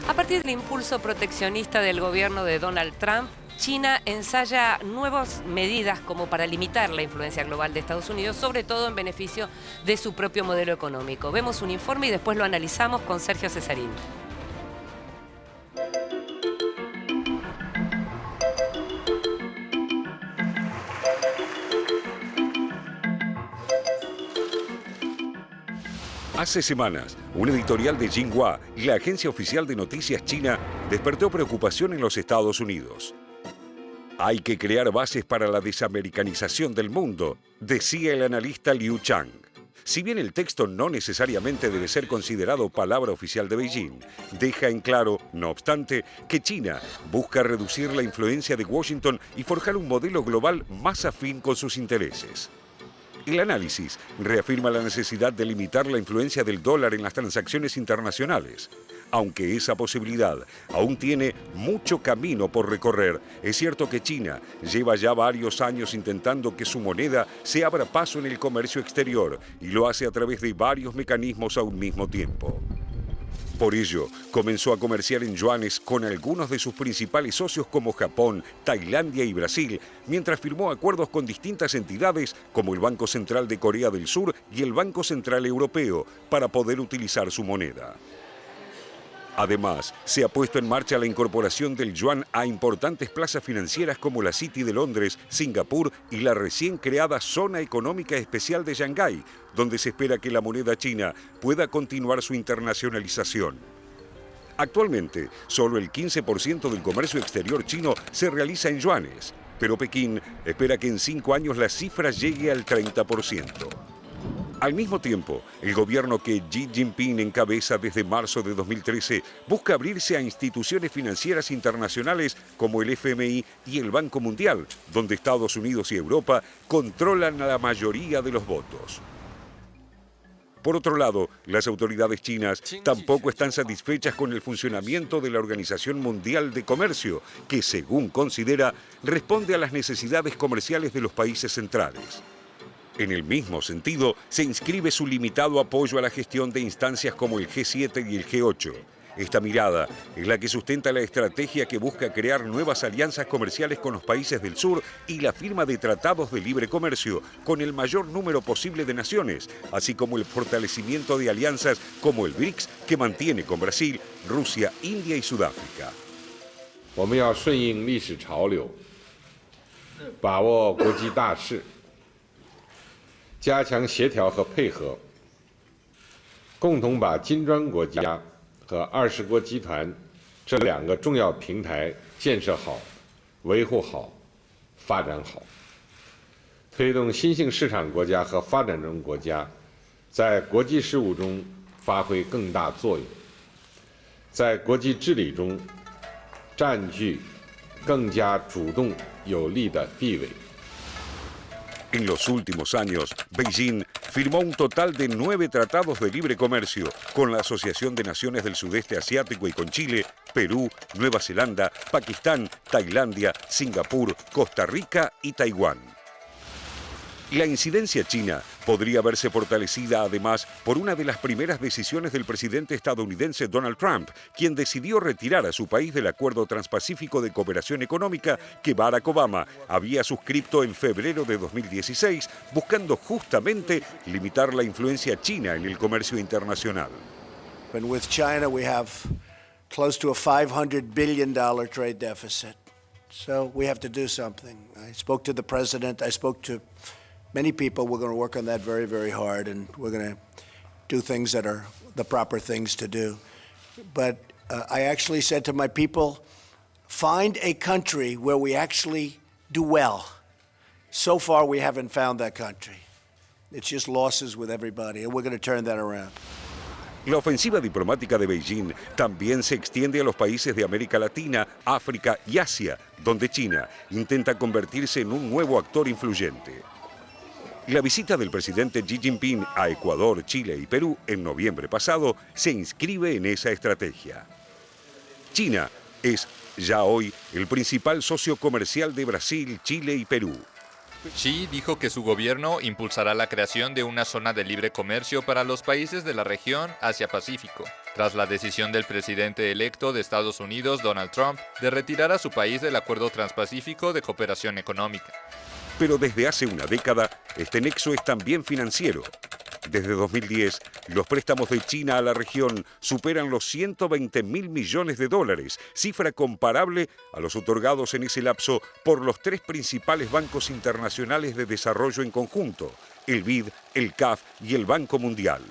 A partir del impulso proteccionista del gobierno de Donald Trump, China ensaya nuevas medidas como para limitar la influencia global de Estados Unidos, sobre todo en beneficio de su propio modelo económico. Vemos un informe y después lo analizamos con Sergio Cesarín. Hace semanas, un editorial de Xinhua, la agencia oficial de noticias china, despertó preocupación en los Estados Unidos. Hay que crear bases para la desamericanización del mundo, decía el analista Liu Chang. Si bien el texto no necesariamente debe ser considerado palabra oficial de Beijing, deja en claro, no obstante, que China busca reducir la influencia de Washington y forjar un modelo global más afín con sus intereses. El análisis reafirma la necesidad de limitar la influencia del dólar en las transacciones internacionales. Aunque esa posibilidad aún tiene mucho camino por recorrer, es cierto que China lleva ya varios años intentando que su moneda se abra paso en el comercio exterior y lo hace a través de varios mecanismos a un mismo tiempo. Por ello, comenzó a comerciar en yuanes con algunos de sus principales socios como Japón, Tailandia y Brasil, mientras firmó acuerdos con distintas entidades como el Banco Central de Corea del Sur y el Banco Central Europeo para poder utilizar su moneda. Además, se ha puesto en marcha la incorporación del yuan a importantes plazas financieras como la City de Londres, Singapur y la recién creada Zona Económica Especial de Shanghái, donde se espera que la moneda china pueda continuar su internacionalización. Actualmente, solo el 15% del comercio exterior chino se realiza en yuanes, pero Pekín espera que en 5 años la cifra llegue al 30%. Al mismo tiempo, el gobierno que Xi Jinping encabeza desde marzo de 2013 busca abrirse a instituciones financieras internacionales como el FMI y el Banco Mundial, donde Estados Unidos y Europa controlan a la mayoría de los votos. Por otro lado, las autoridades chinas tampoco están satisfechas con el funcionamiento de la Organización Mundial de Comercio, que, según considera, responde a las necesidades comerciales de los países centrales. En el mismo sentido, se inscribe su limitado apoyo a la gestión de instancias como el G7 y el G8. Esta mirada es la que sustenta la estrategia que busca crear nuevas alianzas comerciales con los países del sur y la firma de tratados de libre comercio con el mayor número posible de naciones, así como el fortalecimiento de alianzas como el BRICS que mantiene con Brasil, Rusia, India y Sudáfrica. 我们要顺应历史潮流，把握国际大势，加强协调和配合，共同把金砖国家和20国集团这2个重要平台建设好、维护好、发展好，推动新兴市场国家和发展中国家在国际事务中发挥更大作用，在国际治理中占据更加主动有力的地位。 En los últimos años, Beijing firmó un total de 9 tratados de libre comercio con la Asociación de Naciones del Sudeste Asiático y con Chile, Perú, Nueva Zelanda, Pakistán, Tailandia, Singapur, Costa Rica y Taiwán. La incidencia china podría verse fortalecida además por una de las primeras decisiones del presidente estadounidense Donald Trump, quien decidió retirar a su país del Acuerdo Transpacífico de Cooperación Económica que Barack Obama había suscrito en febrero de 2016, buscando justamente limitar la influencia china en el comercio internacional. And with China, we have close to a $500 billion trade deficit. So we have to do something. I spoke to the president. I spoke to many people. We're going to work on that very, very hard, and we're going to do things that are the proper things to do. But I actually said to my people, find a country where we actually do well. So far, we haven't found that country. It's just losses with everybody, and we're going to turn that around. La ofensiva diplomática de Beijing también se extiende a los países de América Latina, África y Asia, donde China intenta convertirse en un nuevo actor influyente. La visita del presidente Xi Jinping a Ecuador, Chile y Perú en noviembre pasado se inscribe en esa estrategia. China es ya hoy el principal socio comercial de Brasil, Chile y Perú. Xi dijo que su gobierno impulsará la creación de una zona de libre comercio para los países de la región Asia-Pacífico, tras la decisión del presidente electo de Estados Unidos, Donald Trump, de retirar a su país del Acuerdo Transpacífico de Cooperación Económica. Pero desde hace una década, este nexo es también financiero. Desde 2010, los préstamos de China a la región superan los 120.000 millones de dólares, cifra comparable a los otorgados en ese lapso por los tres principales bancos internacionales de desarrollo en conjunto, el BID, el CAF y el Banco Mundial.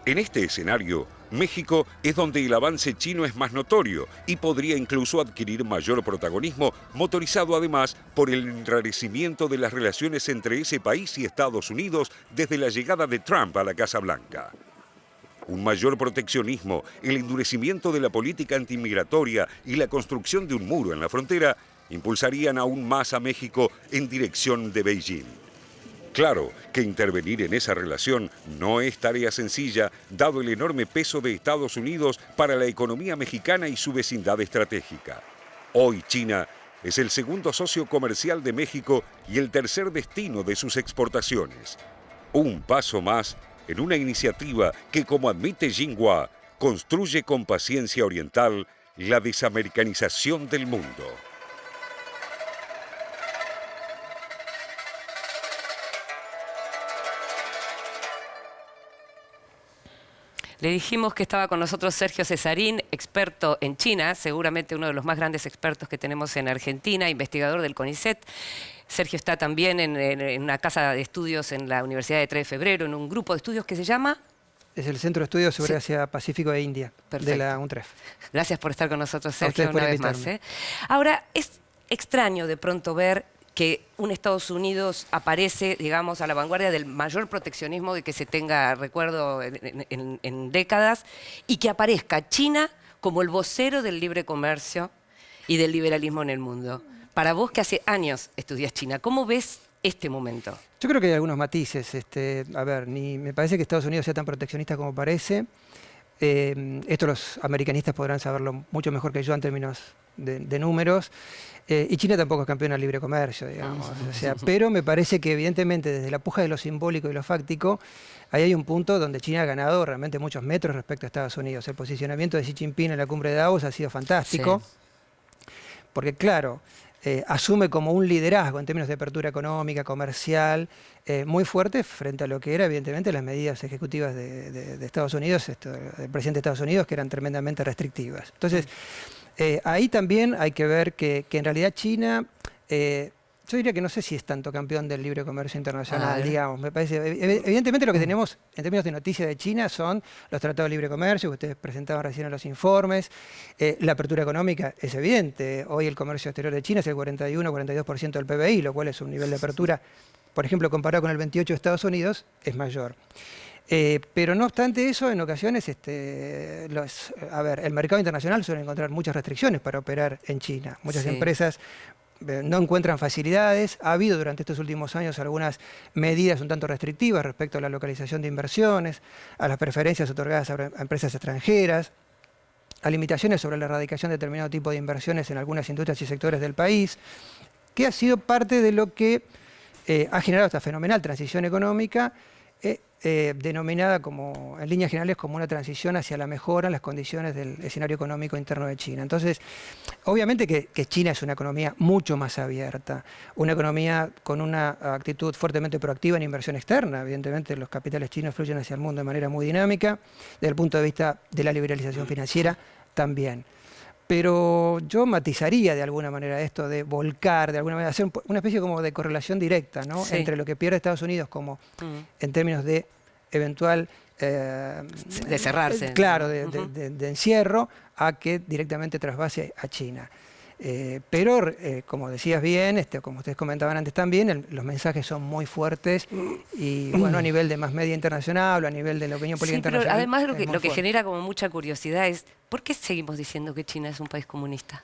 En este escenario, México es donde el avance chino es más notorio y podría incluso adquirir mayor protagonismo, motorizado además por el enrarecimiento de las relaciones entre ese país y Estados Unidos desde la llegada de Trump a la Casa Blanca. Un mayor proteccionismo, el endurecimiento de la política antimigratoria y la construcción de un muro en la frontera impulsarían aún más a México en dirección de Beijing. Claro que intervenir en esa relación no es tarea sencilla, dado el enorme peso de Estados Unidos para la economía mexicana y su vecindad estratégica. Hoy China es el segundo socio comercial de México y el tercer destino de sus exportaciones. Un paso más en una iniciativa que, como admite Jinhua, construye con paciencia oriental la desamericanización del mundo. Le dijimos que estaba con nosotros Sergio Cesarín, experto en China, seguramente uno de los más grandes expertos que tenemos en Argentina, investigador del CONICET. Sergio está también en una casa de estudios en la Universidad de 3 de Febrero, en un grupo de estudios que se llama... Es el Centro de Estudios sobre Asia, Pacífico e India, Perfecto. de la UNTREF. Gracias por estar con nosotros, Sergio, A ustedes por una vez invitarme. más. Ahora, es extraño de pronto ver que un Estados Unidos aparece, digamos, a la vanguardia del mayor proteccionismo de que se tenga recuerdo en décadas, y que aparezca China como el vocero del libre comercio y del liberalismo en el mundo. Para vos, que hace años estudias China, ¿cómo ves este momento? Yo creo que hay algunos matices. A ver, ni me parece que Estados Unidos sea tan proteccionista como parece. Esto los americanistas podrán saberlo mucho mejor que yo en términos de números. Y China tampoco es campeona del libre comercio, digamos. O sea, pero me parece que evidentemente desde la puja de lo simbólico y lo fáctico, ahí hay un punto donde China ha ganado realmente muchos metros respecto a Estados Unidos. El posicionamiento de Xi Jinping en la cumbre de Davos ha sido fantástico. Sí. Porque claro, asume como un liderazgo en términos de apertura económica, comercial, muy fuerte frente a lo que eran evidentemente las medidas ejecutivas de Estados Unidos, del presidente de Estados Unidos, que eran tremendamente restrictivas. Entonces, ahí también hay que ver que en realidad China, yo diría que no sé si es tanto campeón del libre comercio internacional, digamos. Me parece, evidentemente lo que tenemos en términos de noticias de China son los tratados de libre comercio que ustedes presentaban recién en los informes. La apertura económica es evidente. Hoy el comercio exterior de China es el 41-42% del PBI, lo cual es un nivel de apertura, por ejemplo, comparado con el 28% de Estados Unidos, es mayor. Pero no obstante eso, en ocasiones, el mercado internacional suele encontrar muchas restricciones para operar en China. Muchas empresas no encuentran facilidades. Ha habido durante estos últimos años algunas medidas un tanto restrictivas respecto a la localización de inversiones, a las preferencias otorgadas a empresas extranjeras, a limitaciones sobre la erradicación de determinado tipo de inversiones en algunas industrias y sectores del país, que ha sido parte de lo que ha generado esta fenomenal transición económica, denominada como, en líneas generales, como una transición hacia la mejora en las condiciones del escenario económico interno de China. Entonces, obviamente que China es una economía mucho más abierta, una economía con una actitud fuertemente proactiva en inversión externa. Evidentemente, los capitales chinos fluyen hacia el mundo de manera muy dinámica, desde el punto de vista de la liberalización financiera también. Pero yo matizaría de alguna manera esto de volcar, de alguna manera, hacer una especie como de correlación directa, ¿no? Sí. Entre lo que pierde Estados Unidos como en términos de eventual... de cerrarse. Claro, de encierro, a que directamente trasvase a China. Pero, como decías bien, como ustedes comentaban antes también, los mensajes son muy fuertes y, bueno, a nivel de más media internacional o a nivel de la opinión política internacional. Pero además lo que genera como mucha curiosidad es, ¿por qué seguimos diciendo que China es un país comunista?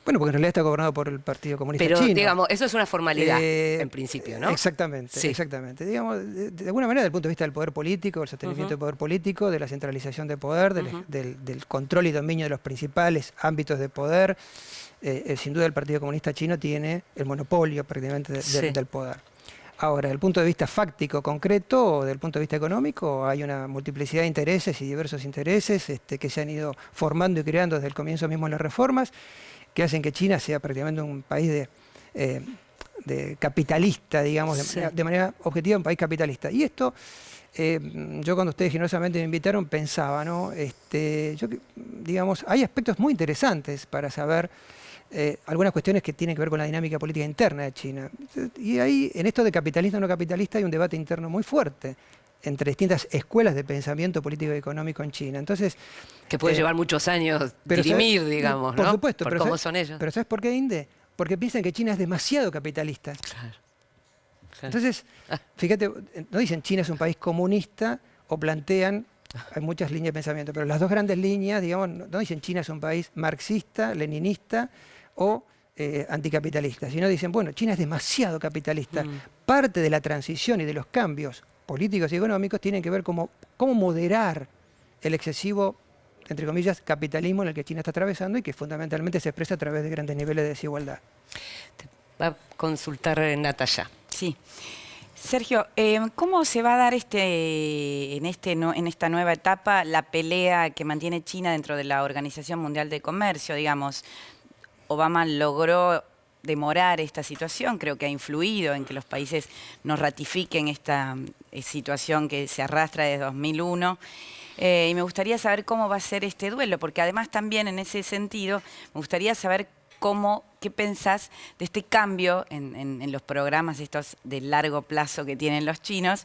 Bueno, porque en realidad está gobernado por el Partido Comunista Pero, Chino. digamos, eso es una formalidad, en principio, ¿no? Exactamente, Sí. exactamente. Digamos, de alguna manera, desde el punto de vista del poder político, el sostenimiento del poder político, de la centralización de poder, del control y dominio de los principales ámbitos de poder, sin duda el Partido Comunista Chino tiene el monopolio prácticamente del poder. Ahora, desde el punto de vista fáctico, concreto, o desde el punto de vista económico, hay una multiplicidad de intereses y diversos intereses que se han ido formando y creando desde el comienzo mismo de las reformas, que hacen que China sea prácticamente un país de capitalista, digamos, de manera objetiva, un país capitalista. Y esto, yo cuando ustedes generosamente me invitaron pensaba, ¿no? Digamos, hay aspectos muy interesantes para saber algunas cuestiones que tienen que ver con la dinámica política interna de China. Y ahí, en esto de capitalista o no capitalista, hay un debate interno muy fuerte entre distintas escuelas de pensamiento político y económico en China. Entonces, que puede llevar muchos años dirimir, digamos, ¿no? Por supuesto. Por cómo son ellos. Pero ¿sabes por qué, Inde? Porque piensan que China es demasiado capitalista. Claro. Entonces, fíjate, no dicen China es un país comunista o plantean, hay muchas líneas de pensamiento, pero las dos grandes líneas, digamos, no dicen China es un país marxista, leninista o anticapitalista, sino dicen, bueno, China es demasiado capitalista. Parte de la transición y de los cambios políticos y económicos tienen que ver cómo moderar el excesivo, entre comillas, capitalismo en el que China está atravesando y que fundamentalmente se expresa a través de grandes niveles de desigualdad. Va a consultar Natalia. Sí. Sergio, ¿cómo se va a dar en esta nueva etapa la pelea que mantiene China dentro de la Organización Mundial de Comercio? Digamos, Obama logró demorar esta situación, creo que ha influido en que los países no ratifiquen esta situación que se arrastra desde 2001. Y me gustaría saber cómo va a ser este duelo, porque además también en ese sentido me gustaría saber qué pensás de este cambio en los programas estos de largo plazo que tienen los chinos,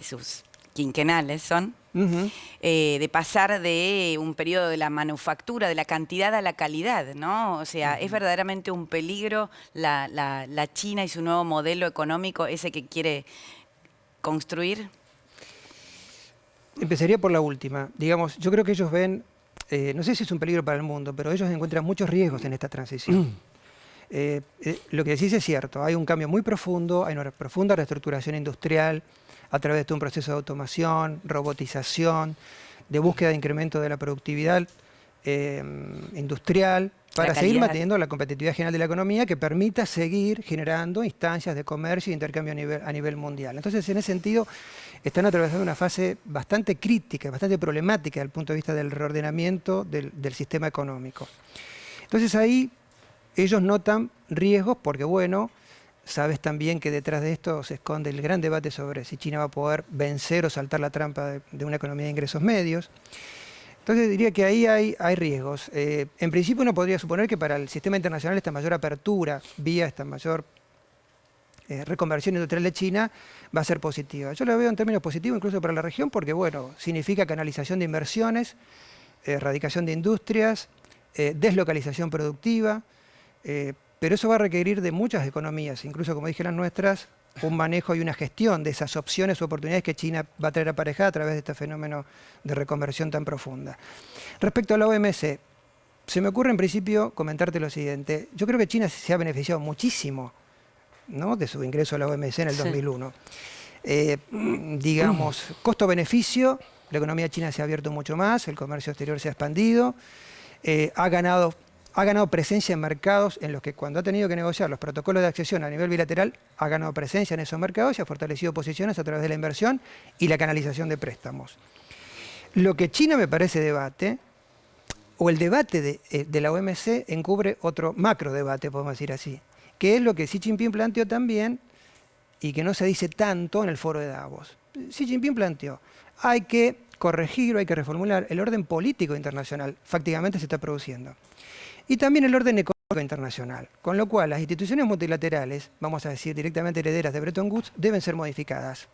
sus quinquenales son, de pasar de un periodo de la manufactura, de la cantidad a la calidad, ¿no? O sea, ¿es verdaderamente un peligro la China y su nuevo modelo económico, ese que quiere construir? Empezaría por la última. Digamos, yo creo que ellos ven, no sé si es un peligro para el mundo, pero ellos encuentran muchos riesgos en esta transición. Lo que decís es cierto, hay un cambio muy profundo, hay una profunda reestructuración industrial a través de un proceso de automación, robotización, de búsqueda de incremento de la productividad industrial, para seguir manteniendo la competitividad general de la economía que permita seguir generando instancias de comercio e intercambio a nivel mundial. Entonces, en ese sentido, están atravesando una fase bastante crítica, bastante problemática desde el punto de vista del reordenamiento del sistema económico. Entonces, ahí ellos notan riesgos porque, bueno, sabes también que detrás de esto se esconde el gran debate sobre si China va a poder vencer o saltar la trampa de una economía de ingresos medios. Entonces diría que ahí hay riesgos. En principio uno podría suponer que para el sistema internacional esta mayor apertura vía esta mayor reconversión industrial de China va a ser positiva. Yo lo veo en términos positivos incluso para la región porque, bueno, significa canalización de inversiones, erradicación de industrias, deslocalización productiva, pero eso va a requerir de muchas economías, incluso como dije las nuestras, un manejo y una gestión de esas opciones o oportunidades que China va a traer aparejada a través de este fenómeno de reconversión tan profunda. Respecto a la OMC, se me ocurre en principio comentarte lo siguiente. Yo creo que China se ha beneficiado muchísimo, ¿no?, de su ingreso a la OMC en el 2001. Digamos, costo-beneficio, la economía china se ha abierto mucho más, el comercio exterior se ha expandido, ha ganado presencia en mercados en los que cuando ha tenido que negociar los protocolos de accesión a nivel bilateral, ha ganado presencia en esos mercados y ha fortalecido posiciones a través de la inversión y la canalización de préstamos. Lo que China me parece debate, o el debate de la OMC encubre otro macro debate, podemos decir así, que es lo que Xi Jinping planteó también y que no se dice tanto en el foro de Davos. Xi Jinping planteó, hay que corregir o hay que reformular el orden político internacional, fácticamente se está produciendo. Y también el orden económico internacional, con lo cual las instituciones multilaterales, vamos a decir directamente herederas de Bretton Woods, deben ser modificadas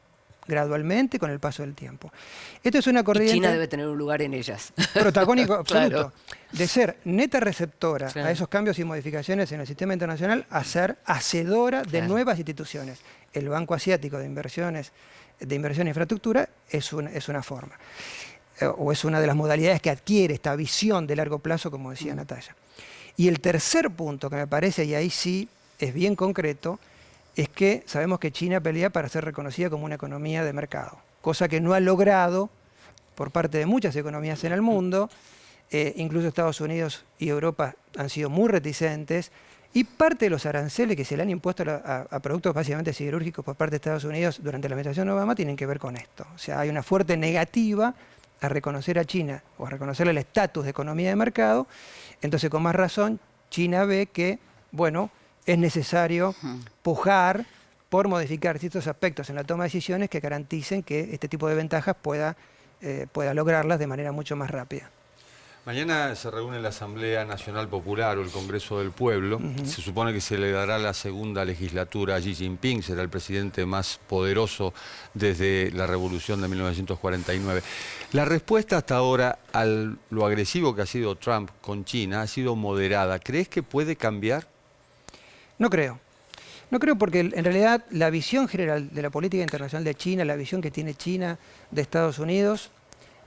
gradualmente con el paso del tiempo. Esto es una corriente... Y China debe tener un lugar en ellas. Protagónico absoluto. Claro. De ser neta receptora claro. a esos cambios y modificaciones en el sistema internacional a ser hacedora de nuevas instituciones. El Banco Asiático de Inversión e Infraestructura es una forma. O es una de las modalidades que adquiere esta visión de largo plazo, como decía Natalia. Y el tercer punto que me parece, y ahí sí es bien concreto, es que sabemos que China pelea para ser reconocida como una economía de mercado, cosa que no ha logrado por parte de muchas economías en el mundo. Incluso Estados Unidos y Europa han sido muy reticentes, y parte de los aranceles que se le han impuesto a productos básicamente siderúrgicos por parte de Estados Unidos durante la administración de Obama tienen que ver con esto. O sea, hay una fuerte negativa a reconocer a China o a reconocerle el estatus de economía de mercado. Entonces, con más razón, China ve que, bueno, es necesario pujar por modificar ciertos aspectos en la toma de decisiones que garanticen que este tipo de ventajas pueda lograrlas de manera mucho más rápida. Mañana se reúne la Asamblea Nacional Popular o el Congreso del Pueblo. Se supone que se le dará la segunda legislatura a Xi Jinping, será el presidente más poderoso desde la revolución de 1949. La respuesta hasta ahora a lo agresivo que ha sido Trump con China ha sido moderada. ¿Crees que puede cambiar? No creo. No creo, porque en realidad la visión general de la política internacional de China, la visión que tiene China de Estados Unidos,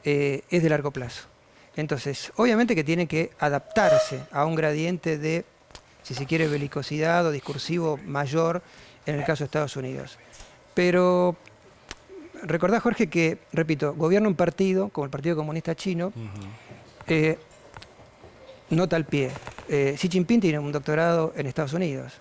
es de largo plazo. Entonces, obviamente que tiene que adaptarse a un gradiente de, si se quiere, belicosidad o discursivo mayor en el caso de Estados Unidos. Pero recordá, Jorge, que, repito, gobierna un partido, como el Partido Comunista Chino, nota al pie. Xi Jinping tiene un doctorado en Estados Unidos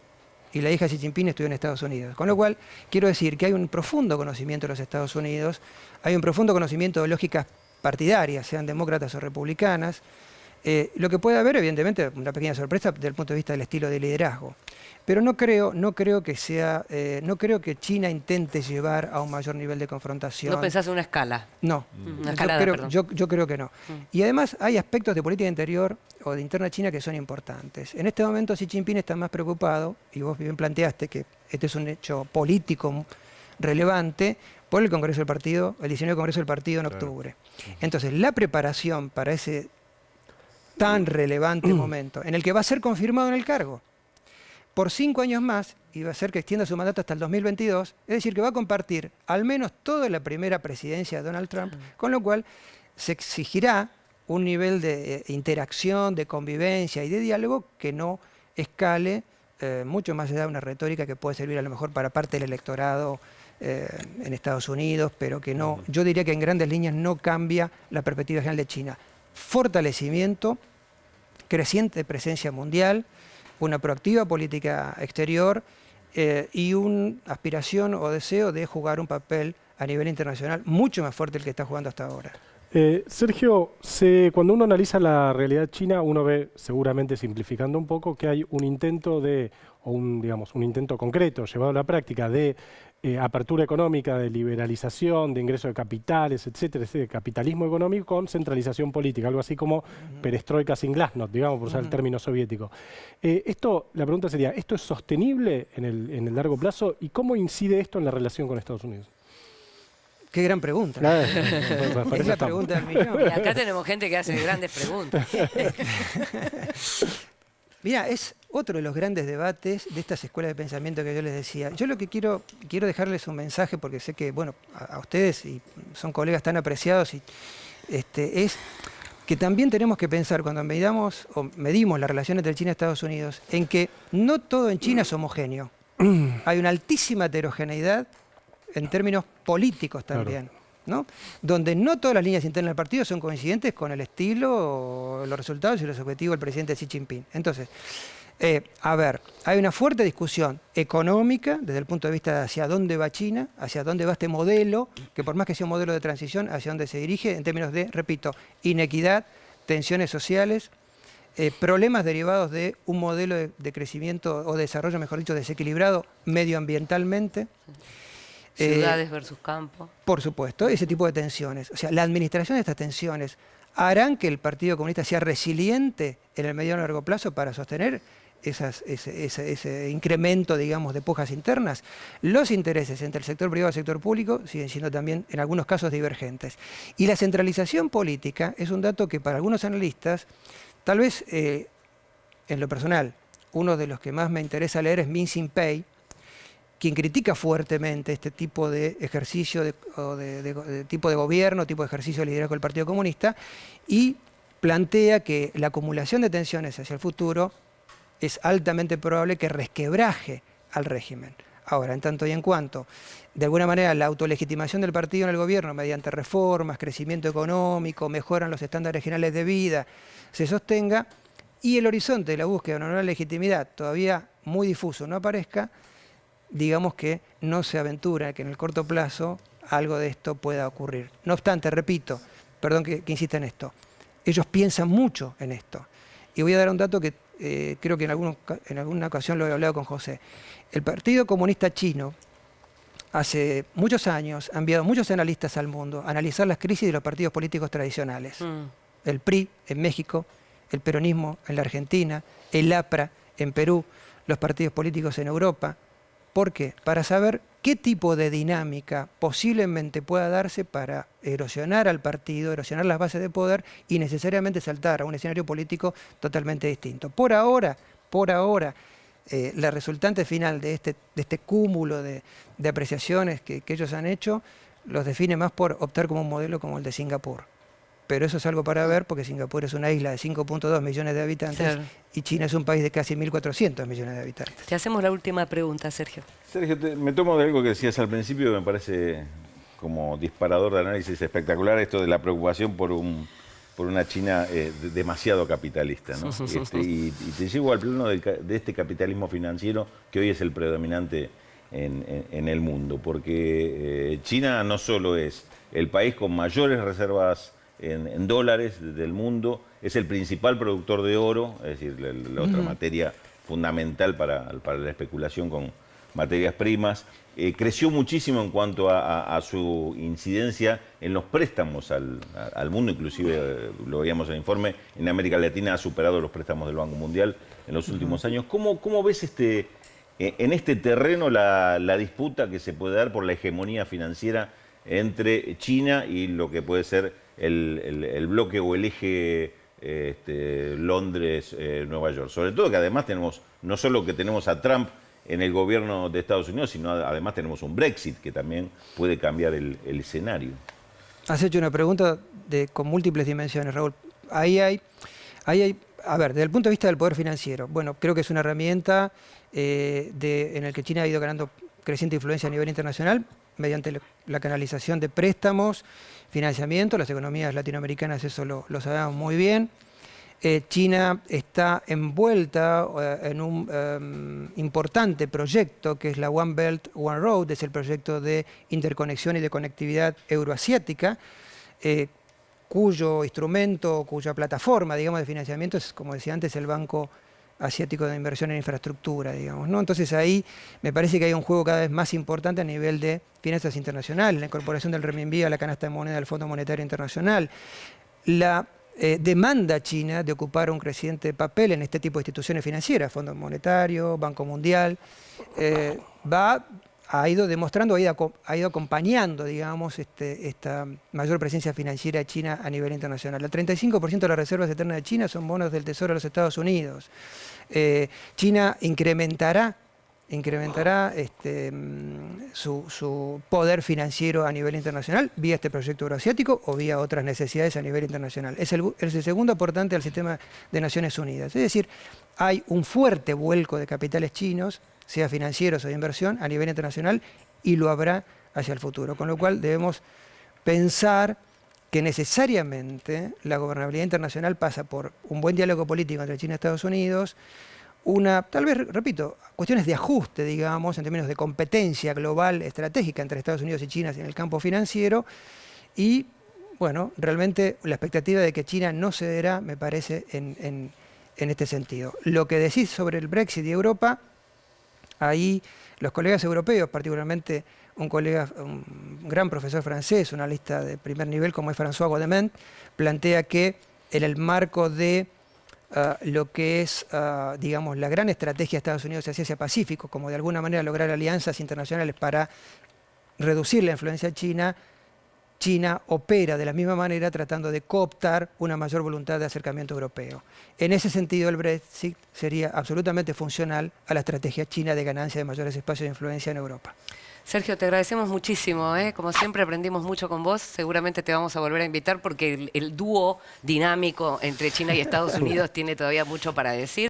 y la hija de Xi Jinping estudió en Estados Unidos. Con lo cual, quiero decir que hay un profundo conocimiento de los Estados Unidos, hay un profundo conocimiento de lógicas partidarias, sean demócratas o republicanas. Lo que puede haber, evidentemente, una pequeña sorpresa desde el punto de vista del estilo de liderazgo. Pero no creo que China intente llevar a un mayor nivel de confrontación. ¿No pensás en una escala? No, una escalada, yo creo que no. Y además hay aspectos de política interior o de interna china que son importantes. En este momento Xi Jinping está más preocupado, y vos bien planteaste que este es un hecho político relevante, por el Congreso del Partido, el 19 Congreso del Partido en octubre. Entonces, la preparación para ese tan relevante momento, en el que va a ser confirmado en el cargo por 5 años más, y va a ser que extienda su mandato hasta el 2022, es decir, que va a compartir al menos toda la primera presidencia de Donald Trump, con lo cual se exigirá un nivel de interacción, de convivencia y de diálogo que no escale mucho más allá de una retórica que puede servir a lo mejor para parte del electorado en Estados Unidos, pero que no, yo diría que en grandes líneas no cambia la perspectiva general de China. Fortalecimiento, creciente presencia mundial, una proactiva política exterior y una aspiración o deseo de jugar un papel a nivel internacional mucho más fuerte del que está jugando hasta ahora. Sergio, cuando uno analiza la realidad china, uno ve, seguramente simplificando un poco, que hay un intento un intento concreto, llevado a la práctica, de apertura económica, de liberalización, de ingreso de capitales, etcétera, de capitalismo económico con centralización política, algo así como perestroika sin glasnost, digamos, por usar el término soviético. La pregunta sería, ¿esto es sostenible en el largo plazo? ¿Y cómo incide esto en la relación con Estados Unidos? Qué gran pregunta. Es la pregunta del millón. Y acá tenemos gente que hace grandes preguntas. Mira, es otro de los grandes debates de estas escuelas de pensamiento que yo les decía. Yo lo que quiero dejarles un mensaje, porque sé que, bueno, a ustedes y son colegas tan apreciados, es que también tenemos que pensar cuando medimos la relación entre China y Estados Unidos, en que no todo en China es homogéneo. Hay una altísima heterogeneidad en términos políticos también, ¿no? Donde no todas las líneas internas del partido son coincidentes con el estilo, los resultados y los objetivos del presidente Xi Jinping. Entonces, hay una fuerte discusión económica desde el punto de vista de hacia dónde va China, hacia dónde va este modelo, que por más que sea un modelo de transición, hacia dónde se dirige en términos de, repito, inequidad, tensiones sociales, problemas derivados de un modelo de crecimiento o desarrollo, mejor dicho, desequilibrado medioambientalmente. Ciudades versus campo. Por supuesto, ese tipo de tensiones. O sea, la administración de estas tensiones harán que el Partido Comunista sea resiliente en el mediano y largo plazo para sostener ese incremento, digamos, de pujas internas. Los intereses entre el sector privado y el sector público siguen siendo también, en algunos casos, divergentes. Y la centralización política es un dato que para algunos analistas, tal vez en lo personal, uno de los que más me interesa leer es Min Sin-pei, quien critica fuertemente este tipo de ejercicio de tipo de gobierno, tipo de ejercicio de liderazgo del Partido Comunista, y plantea que la acumulación de tensiones hacia el futuro es altamente probable que resquebraje al régimen. Ahora, en tanto y en cuanto, de alguna manera, la autolegitimación del partido en el gobierno mediante reformas, crecimiento económico, mejoran los estándares generales de vida, se sostenga y el horizonte de la búsqueda de una nueva legitimidad todavía muy difuso no aparezca, digamos que no se aventura que en el corto plazo algo de esto pueda ocurrir. No obstante, repito, perdón que insista en esto, ellos piensan mucho en esto. Y voy a dar un dato que creo que en alguna ocasión lo he hablado con José. El Partido Comunista Chino hace muchos años ha enviado muchos analistas al mundo a analizar las crisis de los partidos políticos tradicionales. El PRI en México, el peronismo en la Argentina, el APRA en Perú, los partidos políticos en Europa. ¿Por qué? Para saber qué tipo de dinámica posiblemente pueda darse para erosionar al partido, erosionar las bases de poder y necesariamente saltar a un escenario político totalmente distinto. Por ahora, la resultante final de este cúmulo de apreciaciones que ellos han hecho los define más por optar como un modelo como el de Singapur. Pero eso es algo para ver porque Singapur es una isla de 5.2 millones de habitantes, claro, y China es un país de casi 1.400 millones de habitantes. Te hacemos la última pregunta, Sergio. Sergio, me tomo de algo que decías al principio, me parece como disparador de análisis espectacular, esto de la preocupación por una China demasiado capitalista, ¿no? Y te llevo al plano de este capitalismo financiero que hoy es el predominante en el mundo, porque China no solo es el país con mayores reservas en dólares del mundo, es el principal productor de oro, es decir, la otra materia fundamental para la especulación con materias primas. Creció muchísimo en cuanto a su incidencia en los préstamos al mundo, inclusive lo veíamos en el informe, en América Latina ha superado los préstamos del Banco Mundial en los últimos años. ¿Cómo ves en este terreno la disputa que se puede dar por la hegemonía financiera entre China y lo que puede ser el bloque o el eje Londres-Nueva York? Sobre todo que además tenemos, no solo que tenemos a Trump en el gobierno de Estados Unidos, sino además tenemos un Brexit que también puede cambiar el escenario. Has hecho una pregunta con múltiples dimensiones, Raúl. Ahí hay, a ver, desde el punto de vista del poder financiero, bueno, creo que es una herramienta en el que China ha ido ganando creciente influencia a nivel internacional mediante la canalización de préstamos, financiamiento. Las economías latinoamericanas eso lo sabemos muy bien. China está envuelta en un importante proyecto que es la One Belt, One Road, es el proyecto de interconexión y de conectividad euroasiática, cuyo instrumento, cuya plataforma, digamos, de financiamiento es, como decía antes, el Banco Asiático de Inversión en Infraestructura, digamos, ¿no? Entonces ahí me parece que hay un juego cada vez más importante a nivel de finanzas internacionales, la incorporación del renminbi a la canasta de moneda del Fondo Monetario Internacional, la demanda china de ocupar un creciente papel en este tipo de instituciones financieras, Fondo Monetario, Banco Mundial, ha ido demostrando, ha ido acompañando, digamos, esta mayor presencia financiera china a nivel internacional. El 35% de las reservas externas de China son bonos del Tesoro de los Estados Unidos. China incrementará su poder financiero a nivel internacional vía este proyecto euroasiático o vía otras necesidades a nivel internacional. Es el segundo aportante al sistema de Naciones Unidas. Es decir, hay un fuerte vuelco de capitales chinos, sea financieros o de inversión, a nivel internacional, y lo habrá hacia el futuro. Con lo cual debemos pensar que necesariamente la gobernabilidad internacional pasa por un buen diálogo político entre China y Estados Unidos, tal vez, repito, cuestiones de ajuste, digamos, en términos de competencia global estratégica entre Estados Unidos y China en el campo financiero, y, bueno, realmente la expectativa de que China no cederá, me parece, en este sentido. Lo que decís sobre el Brexit y Europa, ahí los colegas europeos, particularmente un gran profesor francés, una lista de primer nivel como es François Godement, plantea que en el marco de lo que es, digamos, la gran estrategia de Estados Unidos hacia Asia-Pacífico, como de alguna manera lograr alianzas internacionales para reducir la influencia china, China opera de la misma manera tratando de cooptar una mayor voluntad de acercamiento europeo. En ese sentido, el Brexit sería absolutamente funcional a la estrategia china de ganancia de mayores espacios de influencia en Europa. Sergio, te agradecemos muchísimo, ¿eh? Como siempre aprendimos mucho con vos, seguramente te vamos a volver a invitar porque el dúo dinámico entre China y Estados Unidos tiene todavía mucho para decir.